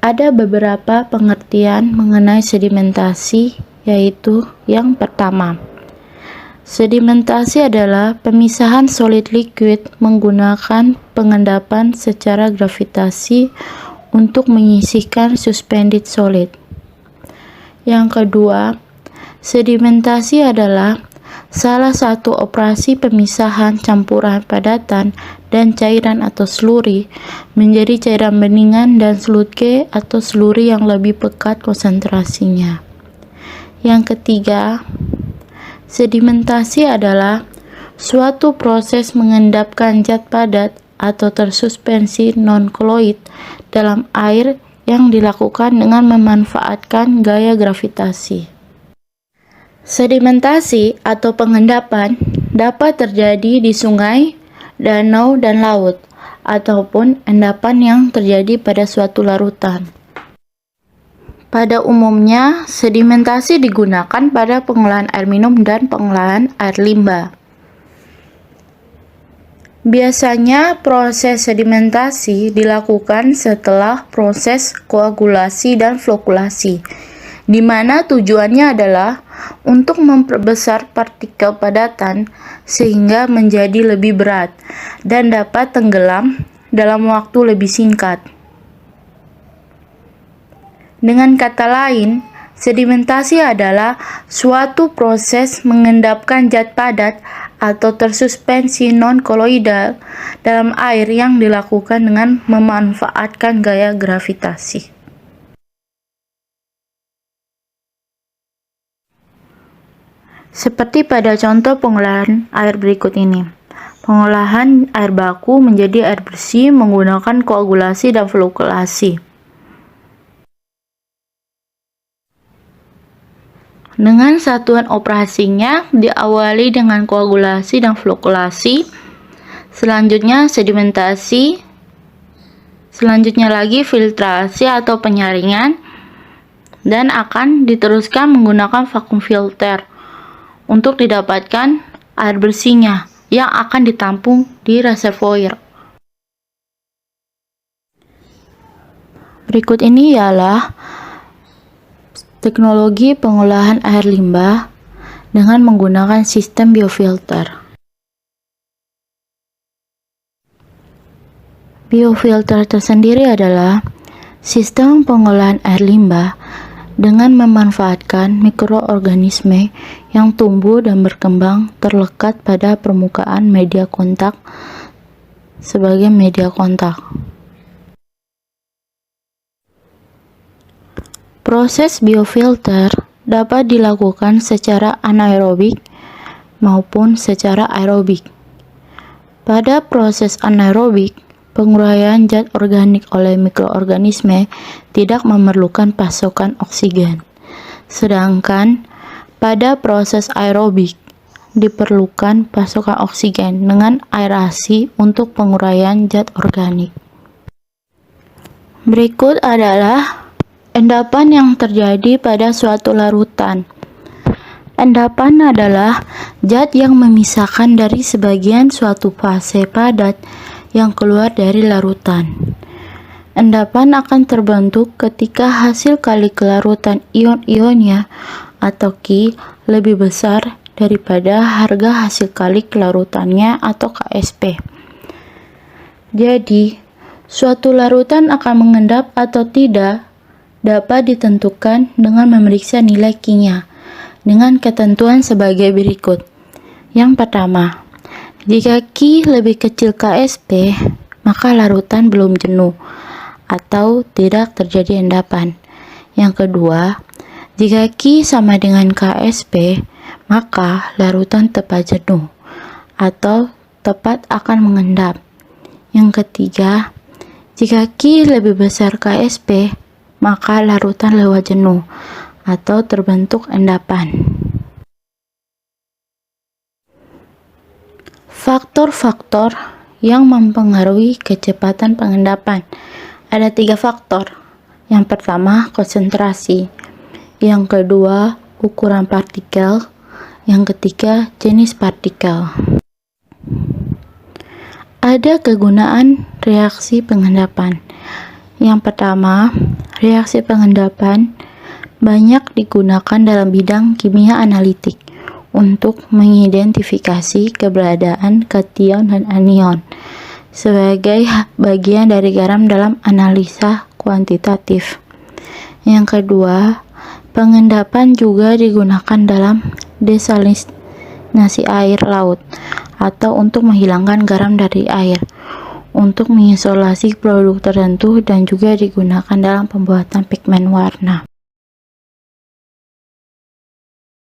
Ada beberapa pengertian mengenai sedimentasi, yaitu yang pertama, sedimentasi adalah pemisahan solid liquid menggunakan pengendapan secara gravitasi untuk menyisihkan suspended solid. Yang kedua, sedimentasi adalah salah satu operasi pemisahan campuran padatan dan cairan atau sluri menjadi cairan beningan dan sludge atau sluri yang lebih pekat konsentrasinya. Yang ketiga, sedimentasi adalah suatu proses mengendapkan zat padat atau tersuspensi non-koloid dalam air yang dilakukan dengan memanfaatkan gaya gravitasi. Sedimentasi atau pengendapan dapat terjadi di sungai, danau, dan laut, ataupun endapan yang terjadi pada suatu larutan. Pada umumnya, sedimentasi digunakan pada pengolahan air minum dan pengolahan air limbah. Biasanya proses sedimentasi dilakukan setelah proses koagulasi dan flokulasi, di mana tujuannya adalah untuk memperbesar partikel padatan sehingga menjadi lebih berat dan dapat tenggelam dalam waktu lebih singkat. Dengan kata lain, sedimentasi adalah suatu proses mengendapkan zat padat atau tersuspensi non-koloidal dalam air yang dilakukan dengan memanfaatkan gaya gravitasi. Seperti pada contoh pengolahan air berikut ini. Pengolahan air baku menjadi air bersih menggunakan koagulasi dan flokulasi. Dengan satuan operasinya diawali dengan koagulasi dan flokulasi, selanjutnya sedimentasi, selanjutnya lagi filtrasi atau penyaringan, dan akan diteruskan menggunakan vakum filter untuk didapatkan air bersihnya yang akan ditampung di reservoir. Berikut ini ialah teknologi pengolahan air limbah dengan menggunakan sistem biofilter. Biofilter tersendiri adalah sistem pengolahan air limbah dengan memanfaatkan mikroorganisme yang tumbuh dan berkembang terlekat pada permukaan media kontak sebagai media kontak. Proses biofilter dapat dilakukan secara anaerobik maupun secara aerobik. Pada proses anaerobik, penguraian zat organik oleh mikroorganisme tidak memerlukan pasokan oksigen. Sedangkan pada proses aerobik diperlukan pasokan oksigen dengan aerasi untuk penguraian zat organik. Berikut adalah endapan yang terjadi pada suatu larutan. Endapan adalah zat yang memisahkan dari sebagian suatu fase padat yang keluar dari larutan. Endapan akan terbentuk ketika hasil kali kelarutan ion-ionnya atau Ki lebih besar daripada harga hasil kali kelarutannya atau KSP. Jadi, suatu larutan akan mengendap atau tidak dapat ditentukan dengan memeriksa nilai Q-nya dengan ketentuan sebagai berikut. Yang pertama, jika Q lebih kecil KSP, maka larutan belum jenuh atau tidak terjadi endapan. Yang kedua, jika Q sama dengan KSP, maka larutan tepat jenuh atau tepat akan mengendap. Yang ketiga, jika Q lebih besar KSP, maka larutan lewat jenuh atau terbentuk endapan. Faktor-faktor yang mempengaruhi kecepatan pengendapan. Ada 3 faktor. Yang pertama, konsentrasi. Yang kedua, ukuran partikel. Yang ketiga, jenis partikel. Ada kegunaan reaksi pengendapan. Yang pertama, reaksi pengendapan banyak digunakan dalam bidang kimia analitik untuk mengidentifikasi keberadaan kation dan anion sebagai bagian dari garam dalam analisa kuantitatif. Yang kedua, pengendapan juga digunakan dalam desalinasi air laut atau untuk menghilangkan garam dari air untuk mengisolasi produk tertentu dan juga digunakan dalam pembuatan pigmen warna.